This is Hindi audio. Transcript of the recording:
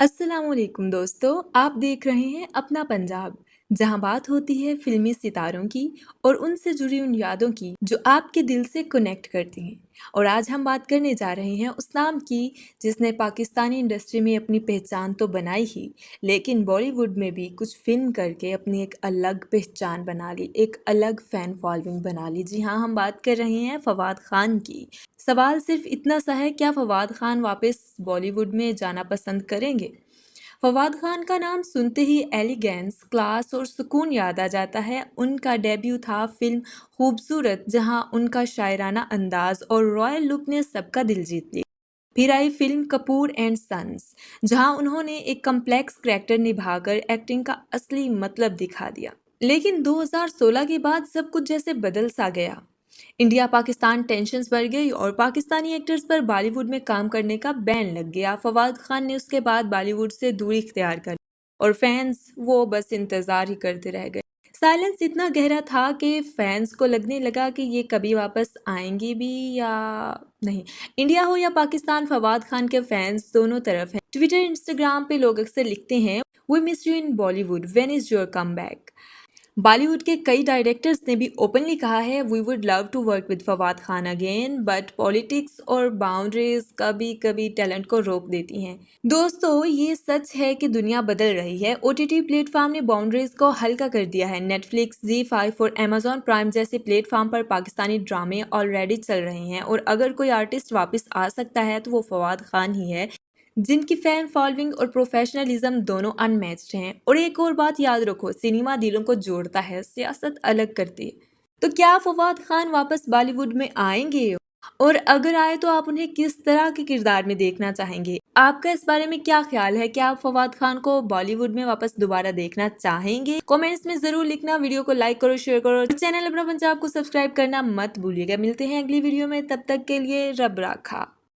अस्सलामुअलैकुम दोस्तों, आप देख रहे हैं अपना पंजाब, जहां बात होती है फिल्मी सितारों की और उनसे जुड़ी उन यादों की जो आपके दिल से कनेक्ट करती हैं। और आज हम बात करने जा रहे हैं उस नाम की जिसने पाकिस्तानी इंडस्ट्री में अपनी पहचान तो बनाई ही, लेकिन बॉलीवुड में भी कुछ फिल्म करके अपनी एक अलग पहचान बना ली, एक अलग फ़ैन फॉलोइंग बना ली। जी हाँ, हम बात कर रहे हैं फवाद खान की। सवाल सिर्फ इतना सा है, क्या फवाद खान वापस बॉलीवुड में जाना पसंद करेंगे? फवाद खान का नाम सुनते ही एलिगेंस, क्लास और सुकून याद आ जाता है। उनका डेब्यू था फिल्म खूबसूरत, जहां उनका शायराना अंदाज और रॉयल लुक ने सबका दिल जीत लिया। फिर आई फिल्म कपूर एंड सन्स, जहां उन्होंने एक कम्प्लेक्स करैक्टर निभाकर एक्टिंग का असली मतलब दिखा दिया। लेकिन 2016 के बाद सब कुछ जैसे बदल सा गया। इंडिया पाकिस्तान टेंशन्स बढ़ गई और पाकिस्तानी एक्टर्स पर बॉलीवुड में काम करने का बैन लग गया। फवाद खान ने उसके बाद बॉलीवुड से दूरी इख्तियार कर ली और फैंस वो बस इंतज़ार ही करते रह गए। साइलेंस इतना गहरा था कि फैंस को लगने लगा कि ये कभी वापस आएंगे भी या नहीं। इंडिया हो या पाकिस्तान, फवाद खान के फैंस दोनों तरफ हैं। ट्विटर, इंस्टाग्राम पे लोग अक्सर लिखते हैं, we miss you in Bollywood, when is your come back. Bollywood के कई डायरेक्टर्स ने भी ओपनली कहा है, we would love to work with Fawad Khan again, but politics और बाउंड्रीज कभी कभी टैलेंट को रोक देती हैं। दोस्तों, ये सच है कि दुनिया बदल रही है। ओटीटी प्लेटफॉर्म ने बाउंड्रीज को हल्का कर दिया है। नेटफ्लिक्स, जी5 और अमेजॉन प्राइम जैसे प्लेटफॉर्म पर पाकिस्तानी ड्रामे ऑलरेडी चल रहे हैं, और अगर कोई आर्टिस्ट वापस आ सकता है तो वो फवाद खान ही है, जिनकी फैन फॉलोइंग और प्रोफेशनलिज्म दोनों अनमैच्ड हैं। और एक और बात याद रखो, सिनेमा दिलों को जोड़ता है, सियासत अलग करती है। तो क्या फवाद खान वापस बॉलीवुड में आएंगे? और अगर आए तो आप उन्हें किस तरह के किरदार में देखना चाहेंगे? आपका इस बारे में क्या ख्याल है? क्या आप फवाद खान को बॉलीवुड में वापस दोबारा देखना चाहेंगे? कमेंट्स में जरूर लिखना। वीडियो को लाइक करो, शेयर करो, चैनल अपना पंजाब को सब्सक्राइब करना मत भूलिएगा। मिलते हैं अगली वीडियो में, तब तक के लिए रब राखा।